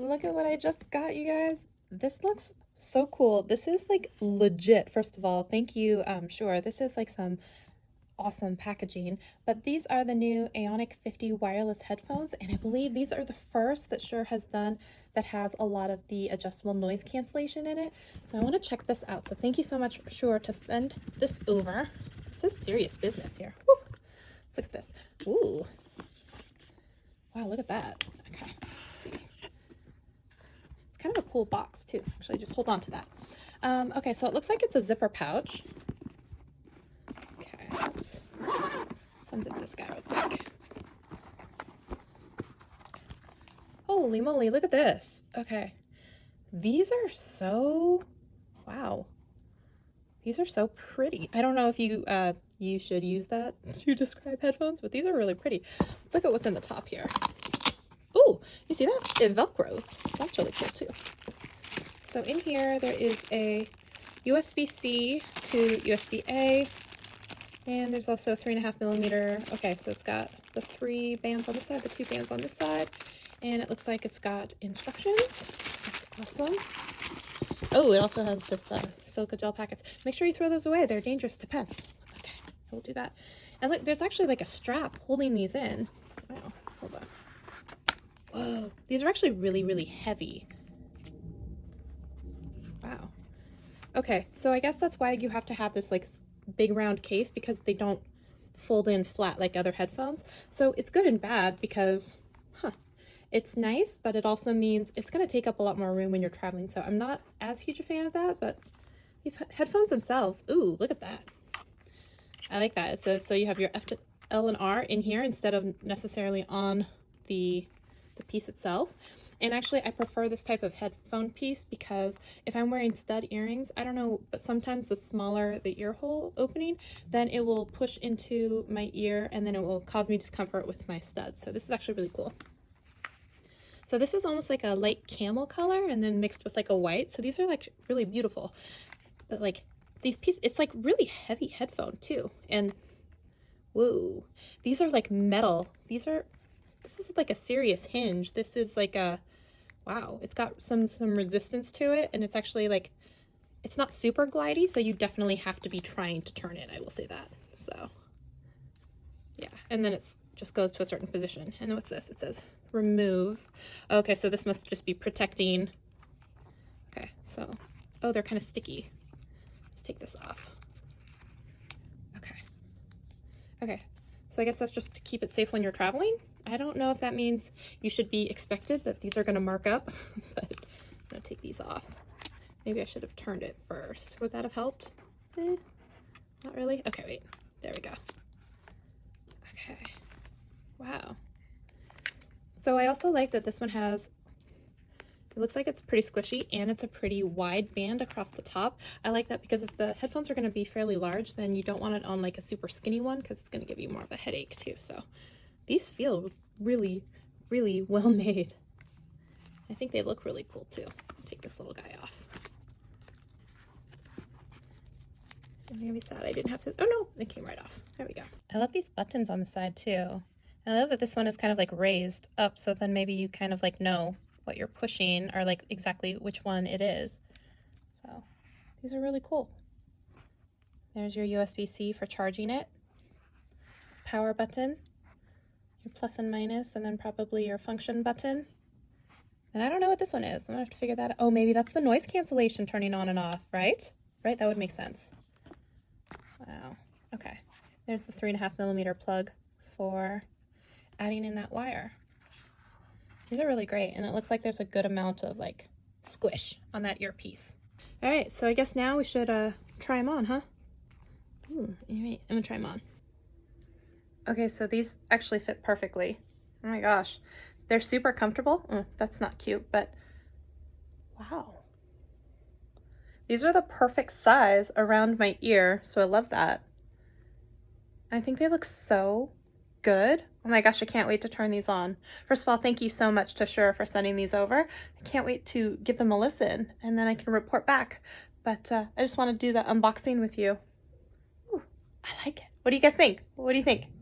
Look at what I just got, you guys. This looks so cool. This is like legit. First of all, thank you, Shure. This is like some awesome packaging, but these are the new Aonic 50 wireless headphones, and I believe these are the first that Shure has done that has a lot of the adjustable noise cancellation in it. So I want to check this out. So thank you so much, Shure, to send this over. This is serious business here. Woo. Let's look at this. Ooh. Wow, look at that. Okay, let's see. It's kind of a cool box too. Actually, just hold on to that. Okay, so it looks like it's a zipper pouch. Okay, let's unzip this guy real quick. Holy moly, look at this. Okay, these are so, wow. These are so pretty. I don't know if you you should use that to describe headphones, but these are really pretty. Let's look at what's in the top here. Ooh, you see that? It velcros. That's really cool too. So in here there is a USB-C to USB-A, and there's also 3.5mm. Okay, so it's got the 3 bands on this side, the 2 bands on this side, and it looks like it's got instructions. That's awesome. Oh, it also has this silica gel packets. Make sure you throw those away. They're dangerous to pets. Okay, we'll do that. And look, there's actually like a strap holding these in. Wow, hold on. Whoa, these are actually really, really heavy. Wow. Okay, so I guess that's why you have to have this like big round case, because they don't fold in flat like other headphones. So it's good and bad because, it's nice, but it also means it's going to take up a lot more room when you're traveling. So I'm not as huge a fan of that, but these headphones themselves, ooh, look at that. I like that. It says, so you have your F to L and R in here instead of necessarily on the piece itself. And actually, I prefer this type of headphone piece because if I'm wearing stud earrings, I don't know, but sometimes the smaller the ear hole opening, then it will push into my ear and then it will cause me discomfort with my studs. So this is actually really cool. So this is almost like a light camel color and then mixed with like a white. So these are like really beautiful. But like these pieces, it's like really heavy headphone too. And whoa, these are like metal. This is like a serious hinge. This is like a, wow, it's got some resistance to it, and it's actually like, it's not super glidey, so you definitely have to be trying to turn it, I will say that. So yeah, and then it just goes to a certain position. And what's this? It says remove. Okay, so this must just be protecting. Okay, so, oh, they're kind of sticky. Let's take this off. Okay, so I guess that's just to keep it safe when you're traveling. I don't know if that means you should be expected that these are going to mark up, but I'm going to take these off. Maybe I should have turned it first. Would that have helped? Not really? Okay, wait. There we go. Okay. Wow. So I also like that this one has, it looks like it's pretty squishy and it's a pretty wide band across the top. I like that because if the headphones are going to be fairly large, then you don't want it on like a super skinny one because it's going to give you more of a headache too. So these feel really, really well made. I think they look really cool too. Take this little guy off. I'm gonna be sad I didn't have to, oh no, it came right off. There we go. I love these buttons on the side too. I love that this one is kind of like raised up, so then maybe you kind of like know what you're pushing or like exactly which one it is. So these are really cool. There's your USB-C for charging it. Power button, your plus and minus, and then probably your function button. And I don't know what this one is. I'm gonna have to figure that out. Oh, maybe that's the noise cancellation turning on and off, right? Right, that would make sense. Wow, okay. There's the 3.5mm plug for adding in that wire. These are really great, and it looks like there's a good amount of like squish on that earpiece. All right, so I guess now we should try them on, huh? Ooh, all right, I'm gonna try them on. Okay, so these actually fit perfectly. Oh my gosh, they're super comfortable. Oh, that's not cute, but wow. These are the perfect size around my ear, so I love that. I think they look so good. Oh my gosh, I can't wait to turn these on. First of all, thank you so much to Shure for sending these over. I can't wait to give them a listen, and then I can report back. But I just want to do the unboxing with you. Ooh, I like it. What do you guys think? What do you think?